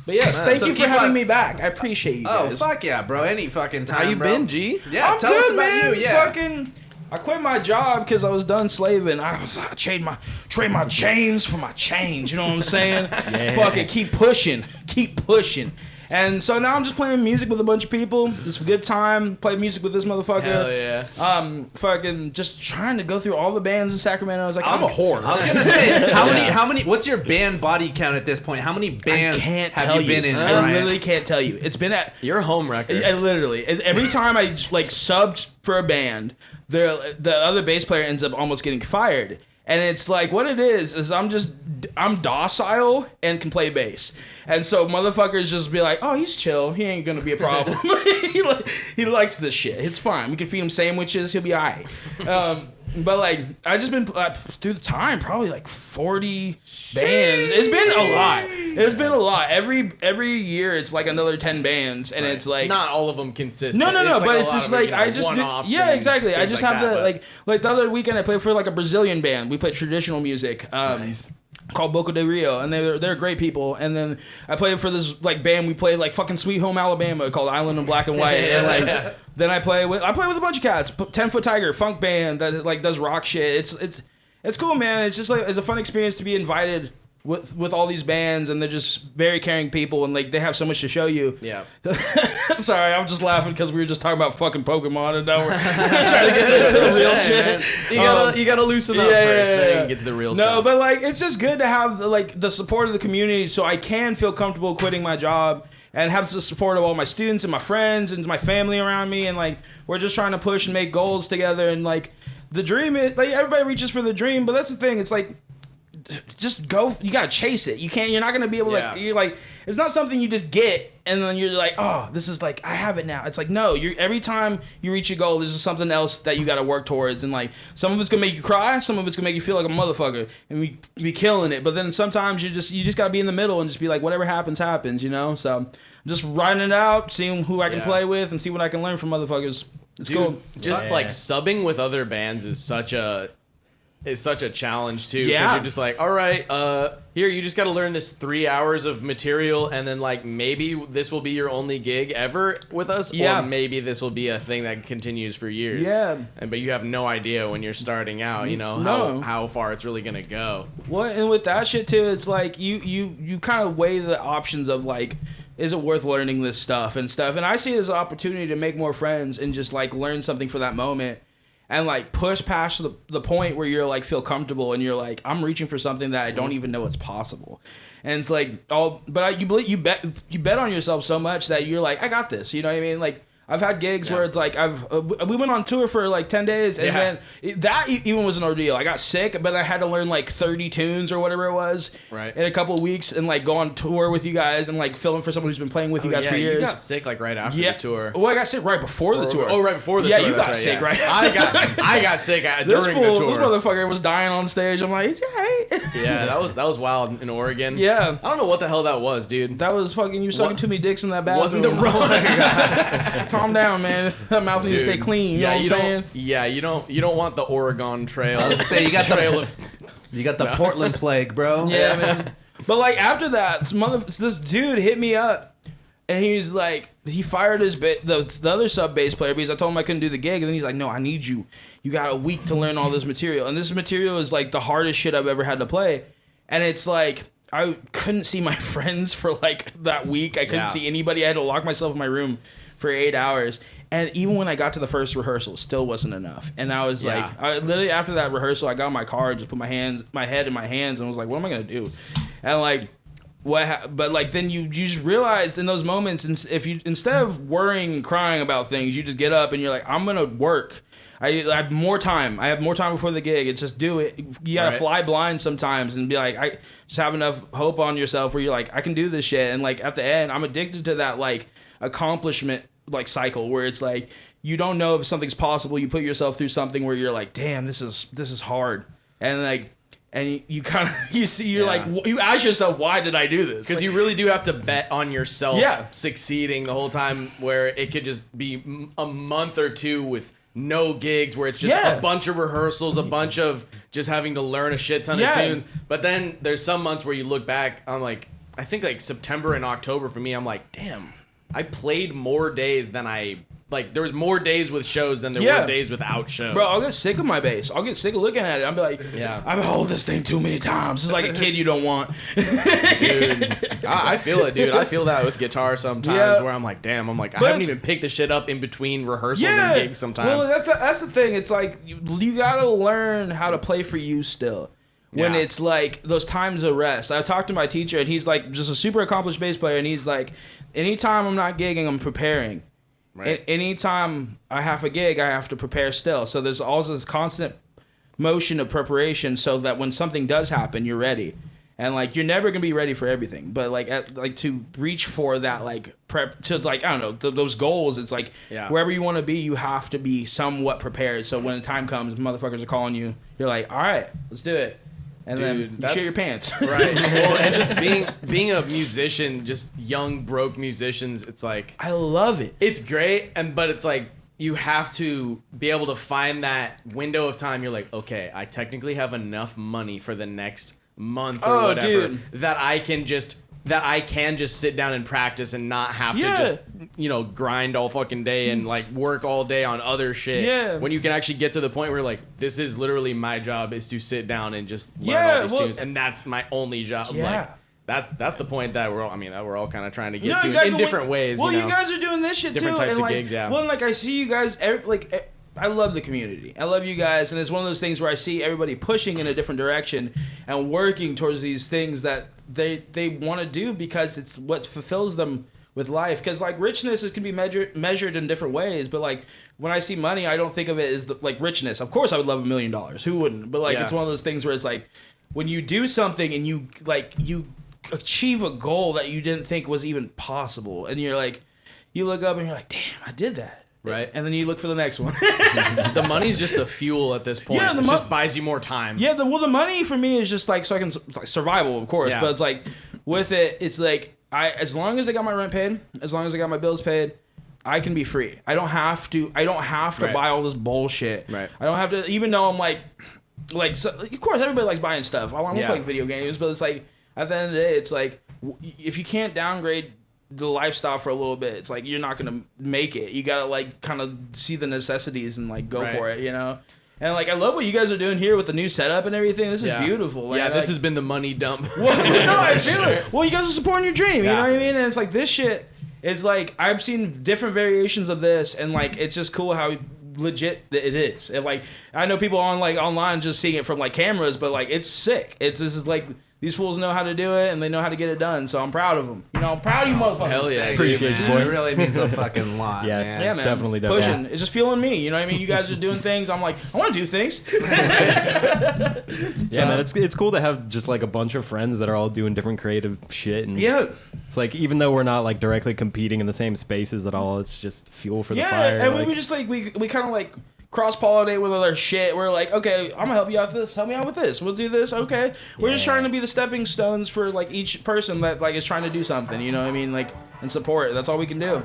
But yes, thank you for having me back. I appreciate you guys. Oh, fuck yeah, bro. Any fucking time, How you been, G? Yeah, tell us about you. Yeah. I quit my job because I was done slaving. I trade my chains for my change. You know what I'm saying? Yeah. Fucking keep pushing. And so now I'm just playing music with a bunch of people. It's a good time. Play music with this motherfucker. Hell yeah. Fucking just trying to go through all the bands in Sacramento. I was like, I'm a whore. I was gonna say, how many? What's your band body count at this point? How many bands have you been in? I literally can't tell you. It's been at your home record. I literally every time I like subbed for a band, the other bass player ends up almost getting fired. And it's like, what it is I'm docile and can play bass. And so motherfuckers just be like, oh, he's chill. He ain't going to be a problem. he likes this shit. It's fine. We can feed him sandwiches. He'll be all right. But like, I just been through the time, probably like 40 bands. It's been a lot. Every year it's like another 10 bands, and it's like not all of them consistent. No. Like but it's just like I just exactly. I just have like the other weekend I played for like a Brazilian band. We played traditional music. Nice. Called Boca de Rio, and they're great people. And then I played for this like band. We played like fucking Sweet Home Alabama called Island in Black and White. And like then I play with a bunch of cats. 10 Foot Tiger funk band that like does rock shit. It's cool, man. It's just like it's a fun experience to be invited with all these bands, and they're just very caring people, and like they have so much to show you. Yeah. Sorry, I'm just laughing because we were just talking about fucking Pokemon, and now we're trying to get into the real shit. You gotta loosen up first, then you can get to the real stuff. No, but like it's just good to have like the support of the community, so I can feel comfortable quitting my job and have the support of all my students and my friends and my family around me, and like we're just trying to push and make goals together, and like the dream is like everybody reaches for the dream, but that's the thing. It's like just go. You gotta chase it. You're not gonna be able to. You're like, it's not something you just get and then you're like, oh, this is like I have it now. It's like no. Every time you reach a goal, there's just something else that you gotta work towards. And like some of it's gonna make you cry, some of it's gonna make you feel like a motherfucker, and we be killing it. But then sometimes you just gotta be in the middle and just be like, whatever happens, happens. You know. So I'm just riding it out, seeing who I can play with, and see what I can learn from motherfuckers. It's cool. Just like subbing with other bands is such a challenge too, because you're just like, all right, here you just got to learn this 3 hours of material, and then like maybe this will be your only gig ever with us, or maybe this will be a thing that continues for years. But you have no idea when you're starting out, you know, how far it's really gonna go. Well, and with that shit too, it's like you kind of weigh the options of like, is it worth learning this stuff and stuff, and I see it as an opportunity to make more friends and just like learn something for that moment. And like push past the point where you're like feel comfortable and you're like, I'm reaching for something that I don't even know it's possible. And it's like you bet on yourself so much that you're like, I got this. You know what I mean? Like I've had gigs where it's like we went on tour for like 10 days and then that even was an ordeal. I got sick, but I had to learn like 30 tunes or whatever it was in a couple of weeks and like go on tour with you guys and like fill in for someone who's been playing with you guys for years. You got sick like right after the tour. Well, I got sick right before the tour. Oh, right before the tour. Yeah, you got sick right after. I got sick during the tour. This motherfucker was dying on stage. I'm like, it's right. Yeah, that was wild in Oregon. Yeah. I don't know what the hell that was, dude. That was fucking you sucking too many dicks in that bathroom. Wasn't the wrong. Calm down, man. That mouth needs to stay clean. You know what I'm saying? Yeah, you don't want the Oregon Trail. I was say you got the Portland plague, bro. Yeah, man. But like after that, this dude hit me up, and he's like, he fired the other sub bass player because I told him I couldn't do the gig, and then he's like, no, I need you. You got a week to learn all this material, and this material is like the hardest shit I've ever had to play, and it's like I couldn't see my friends for like that week. I couldn't see anybody. I had to lock myself in my room for 8 hours. And even when I got to the first rehearsal, it still wasn't enough. And I was like, I literally after that rehearsal, I got in my car, just put my head in my hands, and was like, what am I gonna do? And like, but like then you just realize in those moments, if you instead of worrying and crying about things, you just get up and you're like, I'm gonna work. I have more time. I have more time before the gig. It's just do it. You gotta fly blind sometimes and be like, I just have enough hope on yourself where you're like, I can do this shit. And like at the end, I'm addicted to that like accomplishment like cycle where it's like you don't know if something's possible. You put yourself through something where you're like, damn, this is hard, and like, and you kind of you're like, you ask yourself, why did I do this? Because you really do have to bet on yourself succeeding the whole time, where it could just be a month or two with no gigs, where it's just a bunch of rehearsals, a bunch of just having to learn a shit ton of tunes. But then there's some months where you look back, I'm like, I think like September and October for me, I'm like, damn, I played more days than there was more days with shows than there were days without shows. Bro, I'll get sick of my bass. I'll get sick of looking at it. I'll be like, I've held this thing too many times. It's like a kid you don't want. Dude, I feel it, dude. I feel that with guitar sometimes where I'm like, damn, I haven't even picked the shit up in between rehearsals and gigs sometimes. Well, that's the thing. It's like, you gotta learn how to play for you still. When it's like those times of rest. I talked to my teacher, and he's like just a super accomplished bass player, and he's like, anytime I'm not gigging, I'm preparing. Right. Anytime I have a gig, I have to prepare still. So there's also this constant motion of preparation, so that when something does happen, you're ready. And like, you're never gonna be ready for everything, but like to reach for that like prep to like, I don't know, those goals. It's like wherever you want to be, you have to be somewhat prepared. So when the time comes, motherfuckers are calling you. You're like, all right, let's do it. And then you shit your pants. Right. Well, and just being a musician, just young, broke musicians, it's like... I love it. It's great, but it's like, you have to be able to find that window of time. You're like, okay, I technically have enough money for the next month or whatever that I can just sit down and practice and not have to just, grind all fucking day and like work all day on other shit. Yeah. When you can actually get to the point where like, this is literally my job, is to sit down and just learn all these tunes, and that's my only job. Yeah. Like that's the point that we're all kind of trying to get to in different ways. Well, you guys are doing this shit different too. Different types of gigs, yeah. Well, like I see you guys I love the community. I love you guys, and it's one of those things where I see everybody pushing in a different direction and working towards these things that they want to do because it's what fulfills them with life. Because like richness can be measured in different ways, but like when I see money, I don't think of it as like richness. Of course, I would love $1 million. Who wouldn't? But like it's one of those things where it's like when you do something and you achieve a goal that you didn't think was even possible, and you're like, you look up and you're like, damn, I did that. Right, and then you look for the next one. The money's just the fuel at this point. Yeah, it just buys you more time. Yeah, the money for me is just like so I can like survival, of course. Yeah. But it's like with it, it's like as long as I got my rent paid, as long as I got my bills paid, I can be free. I don't have to buy all this bullshit. Right. I don't have to, even though I'm like so, of course everybody likes buying stuff. I want to play video games, but it's like at the end of the day, it's like if you can't downgrade the lifestyle for a little bit, it's like you're not gonna make it. You gotta like kind of see the necessities and like go for it, And like I love what you guys are doing here with the new setup and everything. This is beautiful. Like, this has been the money dump. Well, no, I feel it. Well, you guys are supporting your dream. You know what I mean? And it's like this shit. It's like I've seen different variations of this, and like it's just cool how legit it is. And like I know people on like online just seeing it from like cameras, but like it's sick. This is like. These fools know how to do it, and they know how to get it done, so I'm proud of them. I'm proud of you motherfuckers. Hell yeah. Appreciate you, boy. It really means a fucking lot, man. Yeah, man. Definitely. Pushing. It's just fueling me, you know what I mean? You guys are doing things, I'm like, I want to do things. Man, it's cool to have just like a bunch of friends that are all doing different creative shit. And it's like, even though we're not like directly competing in the same spaces at all, it's just fuel for the fire. Yeah, and we just like, we kind of like, cross-pollinate with other shit. We're like, okay, I'm gonna help you out with this. Help me out with this. We'll do this. Okay. We're just trying to be the stepping stones for like each person that like is trying to do something. You know what I mean? Like, and support. That's all we can do.